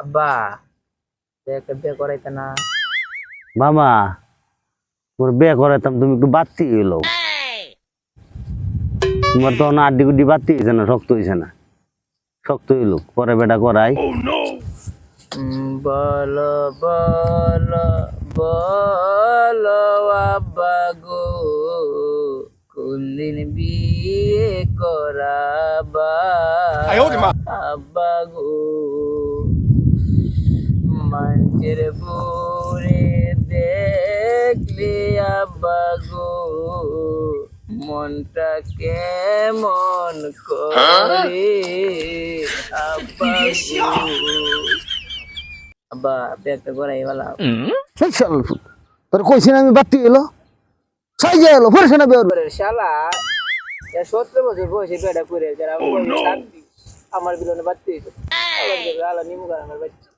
আব্বা একটা বিয়ে করাইতে না? মামা তোর বিয়ে করাইতাম, তুমি একটু বাড়তি এলো। তোমার তো আড্ডি গুড্ডি বাড়তি হয়েছে না, শক্ত হয়েছে না? শক্ত হইলো পরে বেটা করাই। বলো বলো বলো আব্বা গো, কোনদিন বিয়ে করাবা? আব্বা গো, মানুষের বুড়ে দেখলে আব্বা গো, মনটা কেমন করে আব্বা গো। আব্বা ব্যাগটা গড়াই বলা। তোর কইছি না আমি বাড়তি এলো, সাইজে এলো ফেরছে না বের। শালা 17 বছর বয়সে বেটা করে যারা আমার বিলনে বাড়তে আল্লাহ নিমু আমার বাচ্চা।